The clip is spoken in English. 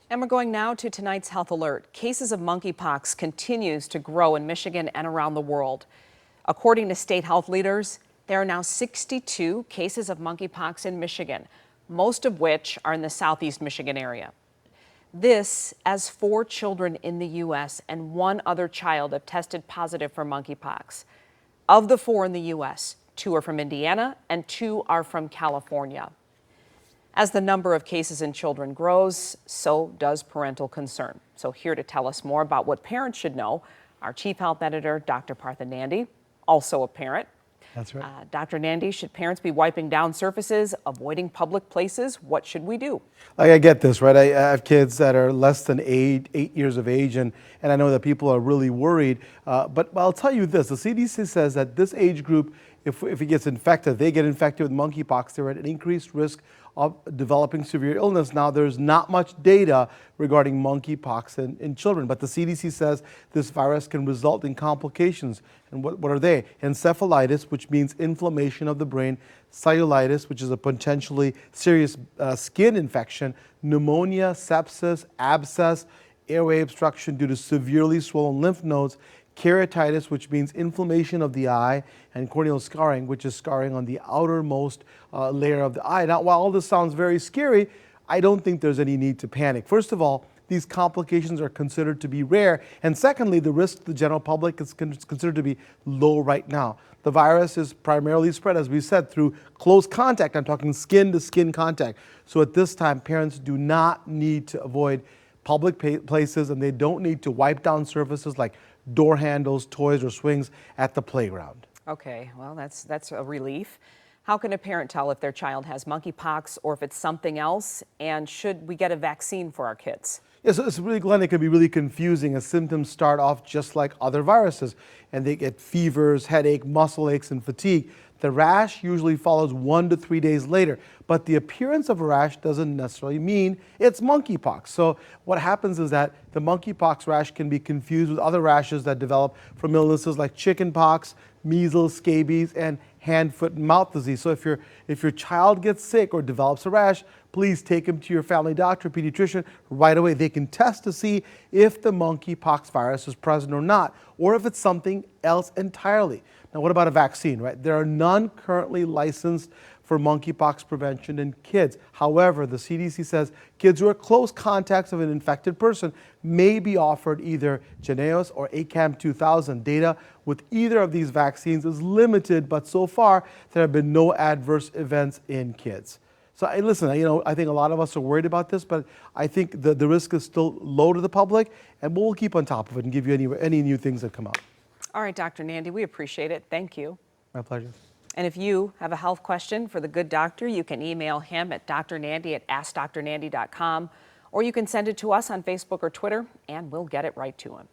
And we're going now to tonight's health alert. Cases of monkeypox continues to grow in Michigan and around the world. According to state health leaders, there are now 62 cases of monkeypox in Michigan, most of which are in the southeast Michigan area. This as 4 children in the U.S. and 1 other child have tested positive for monkeypox. Of the 4 in the U.S., 2 are from Indiana and 2 are from California. As the number of cases in children grows, so does parental concern. So here to tell us more about what parents should know, our chief health editor, Dr. Partha Nandi, also a parent. That's right. Dr. Nandi, should parents be wiping down surfaces, avoiding public places? What should we do? I get this, right? I have kids that are less than 8 years of age, and I know that people are really worried. But I'll tell you this, the CDC says that this age group, if it gets infected, they get infected with monkeypox, they're at an increased risk of developing severe illness. Now, there's not much data regarding monkeypox in children, but the CDC says this virus can result in complications. And what are they? Encephalitis, which means inflammation of the brain, cellulitis, which is a potentially serious skin infection, pneumonia, sepsis, abscess, airway obstruction due to severely swollen lymph nodes, keratitis, which means inflammation of the eye, and corneal scarring, which is scarring on the outermost layer of the eye. Now, while all this sounds very scary, I don't think there's any need to panic. First of all, these complications are considered to be rare. And secondly, the risk to the general public is considered to be low right now. The virus is primarily spread, as we said, through close contact. I'm talking skin to skin contact. So at this time, parents do not need to avoid public places, and they don't need to wipe down surfaces like door handles, toys, or swings at the playground. Okay, well, that's a relief. How can a parent tell if their child has monkeypox or if it's something else? And should we get a vaccine for our kids? Yes, it's really, Glenn, it can be really confusing as symptoms start off just like other viruses, and they get fevers, headache, muscle aches, and fatigue. The rash usually follows 1 to 3 days later, but the appearance of a rash doesn't necessarily mean it's monkeypox. So what happens is that the monkeypox rash can be confused with other rashes that develop from illnesses like chickenpox, measles, scabies, and hand, foot, and mouth disease. So if your child gets sick or develops a rash, please take him to your family doctor, pediatrician right away. They can test to see if the monkeypox virus is present or not, or if it's something else entirely. Now, what about a vaccine, right? There are none currently licensed for monkeypox prevention in kids. However, the CDC says kids who are close contacts of an infected person may be offered either Jynneos or ACAM 2000. Data with either of these vaccines is limited, but so far there have been no adverse events in kids. So listen, I think a lot of us are worried about this, but I think the risk is still low to the public, and we'll keep on top of it and give you any new things that come out. All right, Dr. Nandi, we appreciate it. Thank you. My pleasure. And if you have a health question for the good doctor, you can email him at drnandi@askdrnandi.com, or you can send it to us on Facebook or Twitter, and we'll get it right to him.